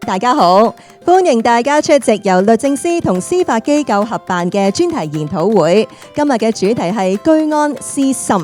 大家好，歡迎大家出席由律政司同司法機構合辦嘅專題研討會。今日嘅主題係居安思深。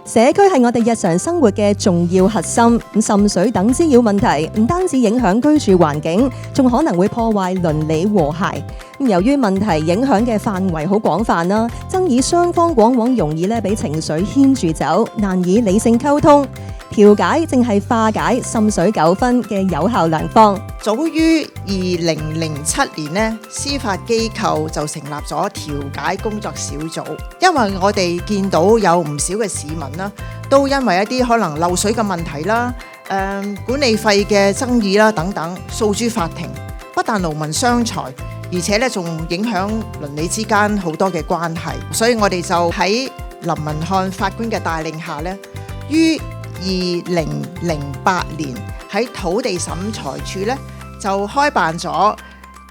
社區係我哋日常生活嘅重要核心。滲水等滋擾問題唔單止影響居住環境，仲可能會破壞鄰里和諧。由於問題影響嘅範圍好廣泛啦，爭議雙方往往容易俾情緒牽住走，難以理性溝通。調解正係化解滲水糾紛嘅有效良方。早於2007年呢，司法機構就成立咗調解工作小組，因為我哋見到有唔少嘅市民啦，都因為一啲可能漏水嘅問題啦、管理費嘅爭議啦等等，訴諸法庭，不但勞民傷財，而且咧仲影響鄰里之間好多嘅關係。所以我哋就喺林文瀚法官嘅帶領下咧，於2008年喺土地審裁處咧就開辦咗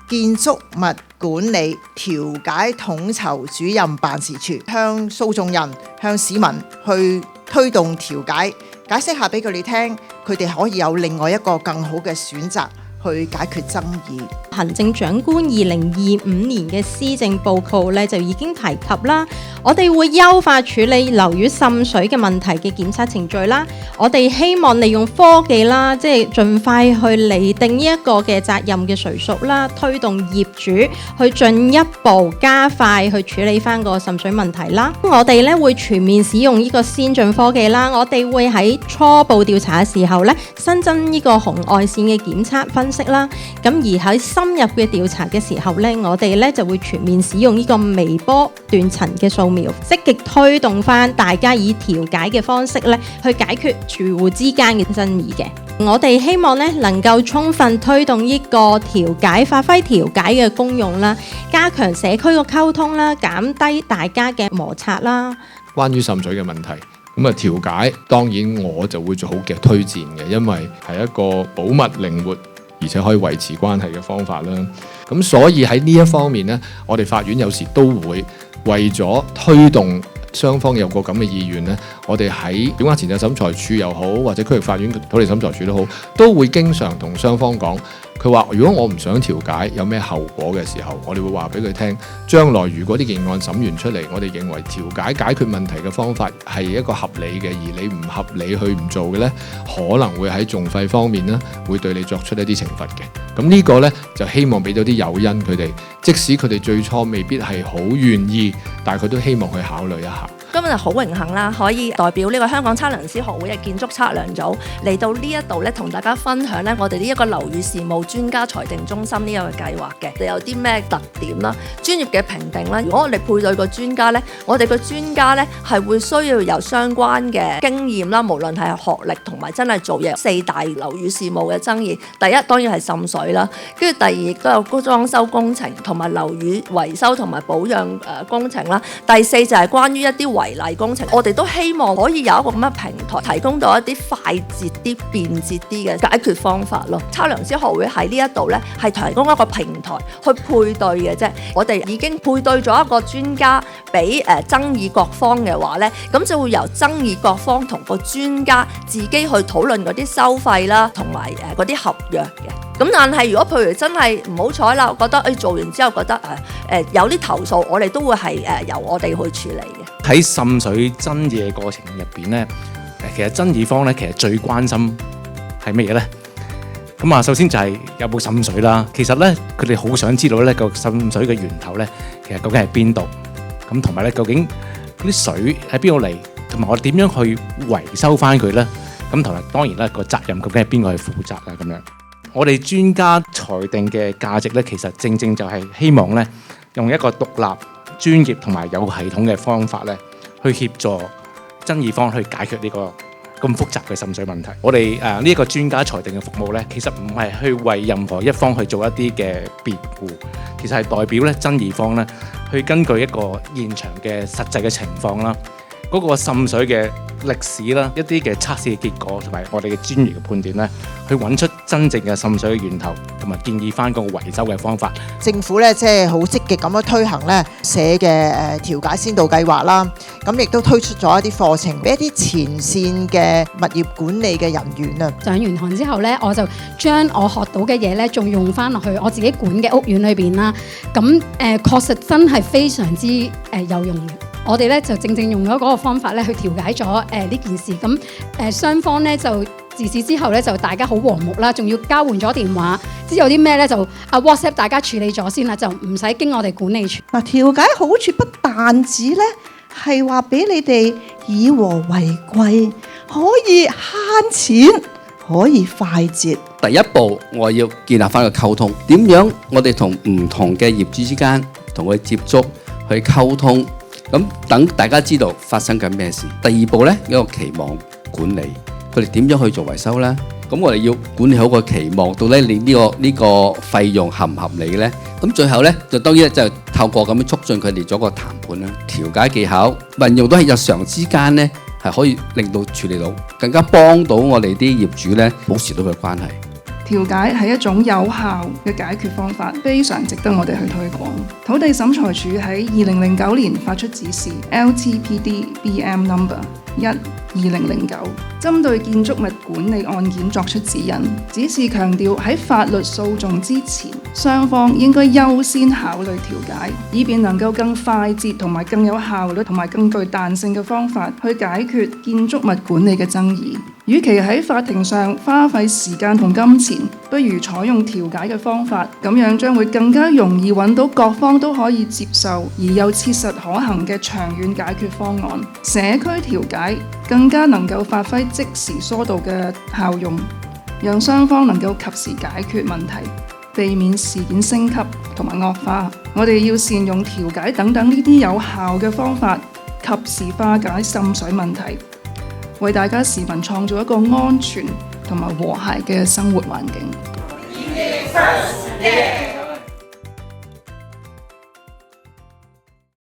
建築物管理調解統籌主任辦事處，向訴訟人、向市民去推動調解，解釋下俾佢哋聽，佢哋可以有另外一個更好嘅選擇去解決爭議。行政長官2025年嘅施政報告咧就已經提及啦，我哋會優化處理樓宇滲水嘅問題嘅檢測程序啦。我哋希望利用科技啦，即係盡快去釐定呢一個嘅責任嘅誰屬啦，推動業主去進一步加快去處理翻個滲水問題啦。我哋咧會全面使用呢個先進科技啦。我哋會喺初步調查嘅時候咧新增呢個紅外線嘅檢測分析啦。咁而喺深入嘅調查嘅時候咧，我哋咧就會全面使用呢個微波斷層嘅掃描，積極推動翻大家以調解嘅方式咧去解決住戶之間嘅爭議嘅。我哋希望咧能夠充分推動呢個調解，發揮調解嘅功用啦，加強社區嘅溝通啦，減低大家嘅摩擦啦。關於滲水嘅問題，咁調解當然我就會做好嘅推薦嘅，因為係一個保密靈活，而且可以維持關係嘅方法啦。咁所以喺呢一方面呢，我哋法院有時都會為咗推動雙方有個咁嘅意願呢，我哋喺檢察前線審裁處又好，或者區域法院土地審裁處都好，都會經常同雙方講，佢話如果我唔想調解有咩後果嘅時候，我哋會話俾佢聽，將來如果呢件案審完出嚟，我哋認為調解解決問題嘅方法係一個合理嘅，而你唔合理去唔做嘅呢，可能會喺訟費方面呢會對你作出一啲懲罰嘅。咁呢個呢，就希望俾到啲誘因佢哋，即使佢哋最初未必係好願意，但係佢都希望去考慮一下。今日好榮幸啦，可以代表呢個香港測量師學會嘅建築測量組嚟到呢一度咧，同大家分享咧我哋呢一個樓宇事務專家裁定中心呢一個計劃嘅，有啲咩特點啦？專業嘅評定啦，如果我哋配對個專家咧，我哋個專家咧係會需要有相關嘅經驗啦，無論係學歷同埋真係做嘢。4大樓宇事務嘅爭議，第一當然係滲水啦，跟住第二亦都有裝修工程同埋樓宇維修同埋保養工程啦，第四就係關於一啲違例工程，我哋都希望可以有一個咁嘅平台，提供到一啲快捷啲、便捷啲嘅解決方法咯。測量師學會喺呢一度呢，係提供一個平台去配對嘅啫。我哋已經配對咗一個專家俾爭議各方嘅話呢，咁就會由爭議各方同個專家自己去討論嗰啲收費啦，同埋嗰啲合約嘅。咁但係如果譬如真係唔好彩啦，我覺得做完之後覺得有啲投訴，我哋都會係由我哋去處理嘅。喺滲水爭議嘅過程入邊咧，其實爭議方咧其實最關心係乜嘢咧？咁啊，首先就係有冇滲水啦。其實咧，佢哋好想知道咧個滲水嘅源頭咧，其實究竟係邊度？咁同埋咧，究竟嗰啲水喺邊度嚟？同埋我哋點樣去維修翻佢咧？咁同埋當然啦，個責任究竟係邊個去負責啊？咁樣，我哋專家裁定嘅價值咧，其實正正就係希望咧，用一個獨立、專業同埋有系統嘅方法咧，去協助爭議方去解決呢個咁複雜嘅滲水問題。我哋呢一個專家裁定嘅服務咧，其實唔係去為任何一方去做一啲嘅辯護，其實係代表咧爭議方咧去根據一個現場嘅實際嘅情況啦，嗰個滲水嘅歷史啦，一啲嘅測試嘅結果同埋我哋嘅專業嘅判斷咧，去揾出真正嘅滲水嘅源頭，同埋建議翻個維修嘅方法。政府咧即係好積極咁樣推行咧社嘅調解先導計劃啦，咁亦都推出咗一啲課程俾一啲前線嘅物業管理嘅人員啊。上完堂之後咧，我就將我學到嘅嘢咧，仲用翻落去我自己管嘅屋苑裏邊啦。咁確實真係非常之有用嘅。我哋咧就正用咗嗰個方法咧去調解咗呢件事。咁雙方咧就自此之後咧就大家好和睦啦，仲要交換咗電話，之後有啲咩咧就WhatsApp 大家處理咗先啦，就唔使經我哋管理處。嗱，調解好處不但止咧係話俾你哋以和為貴，可以慳錢，可以快捷。第一步我要建立翻個溝通，點樣我哋同唔同嘅業主之間同佢接觸去溝通，咁等大家知道發生緊咩事。第二步呢，一個期望管理，佢哋點樣去做維修呢？咁我哋要管理好個期望，到底你呢個費用合唔合理呢？咁最後呢，就當然就透過咁樣促進佢哋做個談判啦，調解技巧運用到喺日常之間呢，係可以令到處理到，更加幫到我哋啲業主呢，保持到佢關係。調解係一種有效嘅解決方法，非常值得我哋去推廣。土地審裁處喺2009年發出指示 LTPD BM Number 1/2009，針對建築物管理案件作出指引。指示強調喺法律訴訟之前，雙方應該優先考慮調解，以便能夠更快捷同埋更有效率同埋更具彈性嘅方法去解決建築物管理嘅爭議。與其喺法庭上花費時間同金錢，不如採用調解嘅方法，咁樣將會更加容易揾到各方都可以接受而又切實可行嘅長遠解決方案。社區調解更加能夠發揮即時疏導嘅效用，讓雙方能夠及時解決問題，避免事件升級同埋惡化。我哋要善用調解等等呢啲有效嘅方法，及時化解滲水問題，為大家市民創造一個安全同埋和諧嘅生活環境。